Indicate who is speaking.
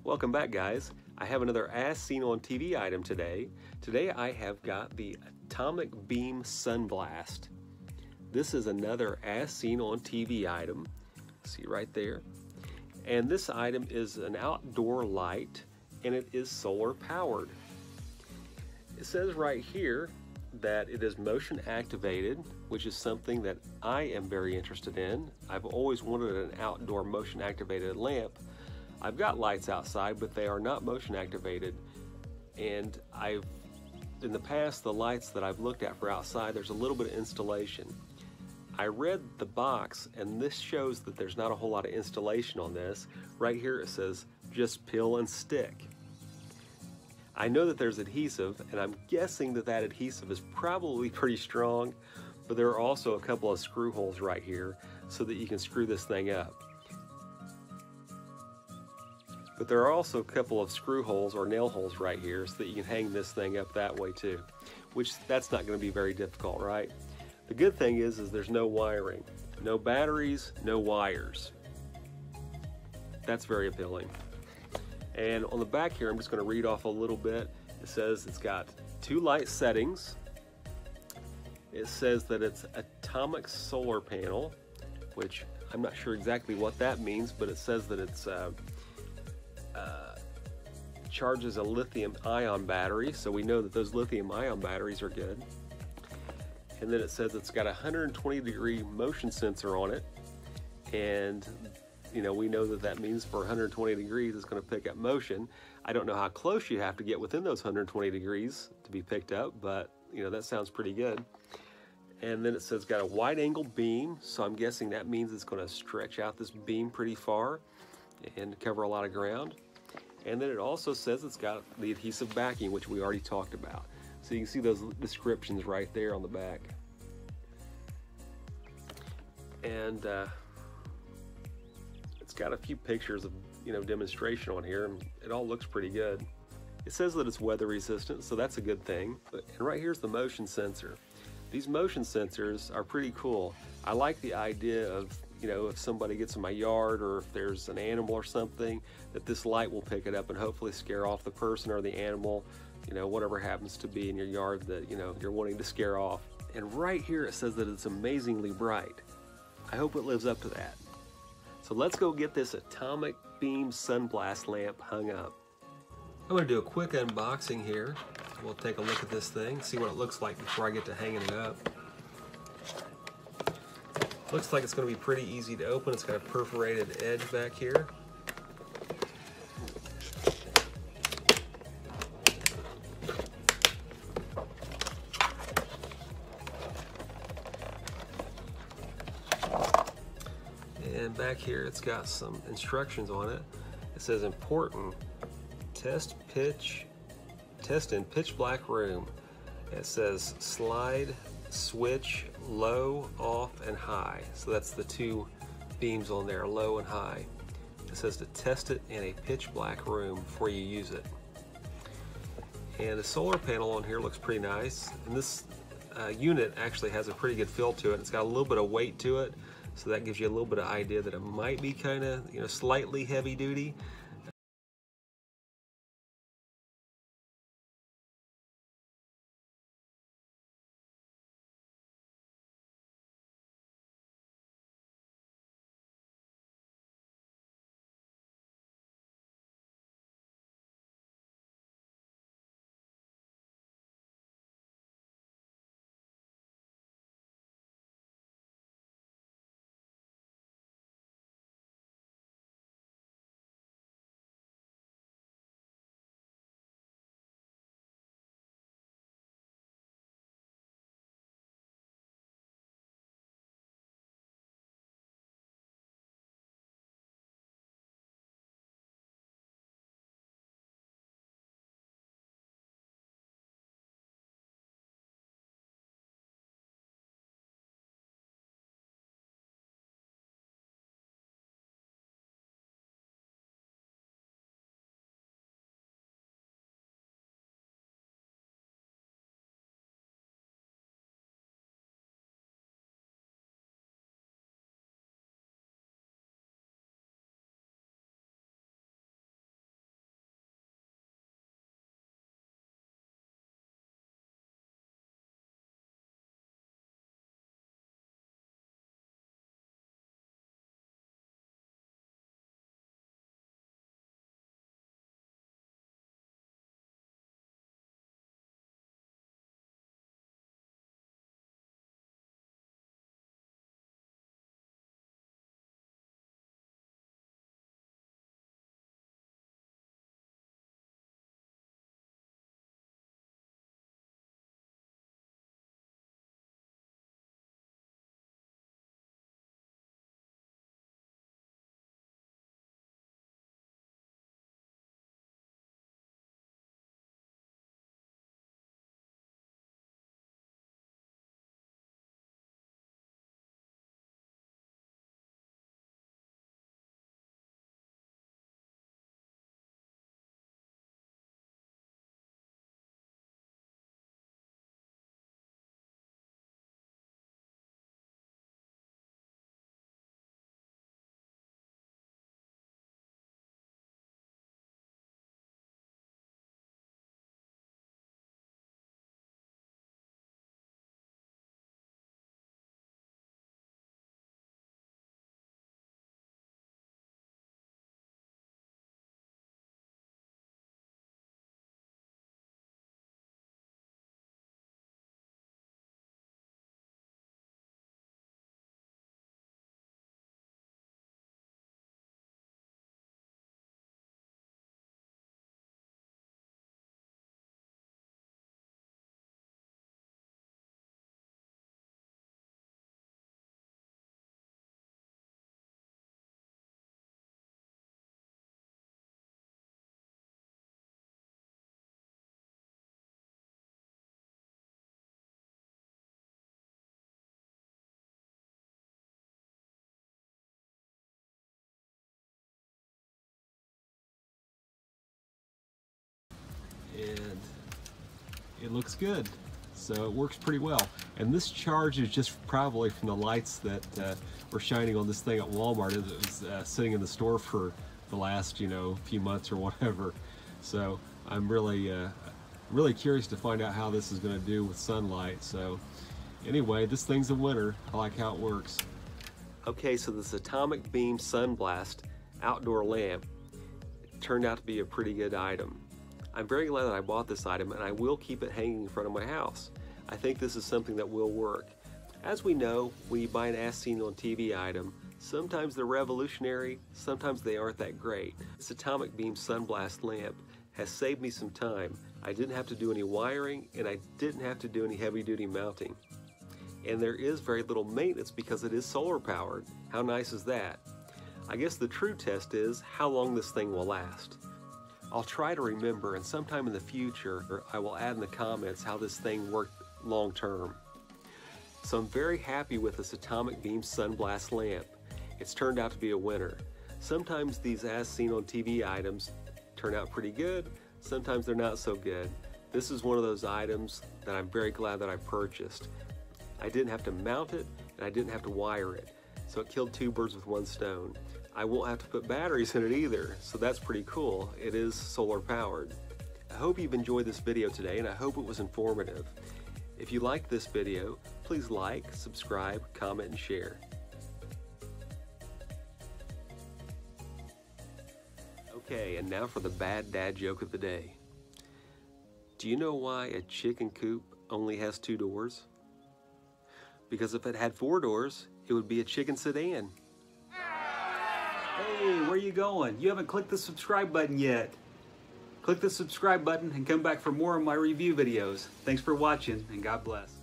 Speaker 1: Welcome back, guys. I have another As Seen on TV item today. Today I have got the Atomic Beam Sunblast. This is another As Seen on TV item. See right there. And this item is an outdoor light and it is solar powered. It says right here that it is motion activated, which is something that I am very interested in. I've always wanted an outdoor motion activated lamp. I've got lights outside, but they are not motion activated. And in the past, the lights that I've looked at for outside, there's a little bit of installation. I read the box, and this shows that there's not a whole lot of installation on this. Right here it says, just peel and stick. I know that there's adhesive, and I'm guessing that that adhesive is probably pretty strong, but there are also a couple of screw holes right here so that you can screw this thing up. But there are also a couple of screw holes or nail holes right here so that you can hang this thing up that way too, which that's not going to be very difficult, right? The good thing is there's no wiring, no batteries, no wires. That's very appealing. And on the back here, I'm just going to read off a little bit. It says it's got 2 light settings. It says that it's atomic solar panel, which I'm not sure exactly what that means, but it says that it's charges a lithium-ion battery, so we know that those lithium-ion batteries are good. And then it says it's got a 120-degree motion sensor on it, and you know, we know that that means for 120 degrees it's going to pick up motion. I don't know how close you have to get within those 120 degrees to be picked up, but you know, that sounds pretty good. And then it says it's got a wide angle beam, so I'm guessing that means it's going to stretch out this beam pretty far and cover a lot of ground. And then it also says it's got the adhesive backing, which we already talked about. So you can see those descriptions right there on the back. And it's got a few pictures of, you know, demonstration on here, and it all looks pretty good. It says that it's weather resistant, so that's a good thing. And right here's the motion sensor. These motion sensors are pretty cool. I like the idea of, you know, if somebody gets in my yard or if there's an animal or something, that this light will pick it up and hopefully scare off the person or the animal, you know, whatever happens to be in your yard that, you know, you're wanting to scare off. And right here it says that it's amazingly bright. I hope it lives up to that. So let's go get this Atomic Beam Sunblast lamp hung up. I'm going to do a quick unboxing here. We'll take a look at this thing, see what it looks like before I get to hanging it up. Looks like it's going to be pretty easy to open. It's got a perforated edge back here. And back here it's got some instructions on it. It says important, test in pitch black room. It says slide, switch, low, off, and high. So that's the 2 beams on there, low and high. It says to test it in a pitch black room before you use it. And the solar panel on here looks pretty nice. And this unit actually has a pretty good feel to it. It's got a little bit of weight to it, so that gives you a little bit of idea that it might be kind of, you know, slightly heavy duty. and it looks good. So it works pretty well. And this charge is just probably from the lights that were shining on this thing at Walmart. It was sitting in the store for the last, few months or whatever. So I'm really curious to find out how this is going to do with sunlight. So anyway, this thing's a winner. I like how it works. Okay, so this Atomic Beam Sunblast outdoor lamp turned out to be a pretty good item. I'm very glad that I bought this item, and I will keep it hanging in front of my house. I think this is something that will work. As we know, when you buy an as seen on TV item, sometimes they're revolutionary, sometimes they aren't that great. This Atomic Beam Sunblast lamp has saved me some time. I didn't have to do any wiring, and I didn't have to do any heavy-duty mounting. And there is very little maintenance because it is solar powered. How nice is that? I guess the true test is how long this thing will last. I'll try to remember, and sometime in the future I will add in the comments how this thing worked long term. So I'm very happy with this Atomic Beam Sunblast lamp. It's turned out to be a winner. Sometimes these as seen on TV items turn out pretty good, sometimes they're not so good. This is one of those items that I'm very glad that I purchased. I didn't have to mount it, and I didn't have to wire it, so it killed two birds with one stone. I won't have to put batteries in it either, so that's pretty cool. It is solar powered. I hope you've enjoyed this video today, and I hope it was informative. If you liked this video, please like, subscribe, comment, and share. Okay, and now for the bad dad joke of the day. Do you know why a chicken coop only has 2 doors? Because if it had 4 doors, it would be a chicken sedan.
Speaker 2: Hey, where are you going? You haven't clicked the subscribe button yet. Click the subscribe button and come back for more of my review videos. Thanks for watching, and God bless.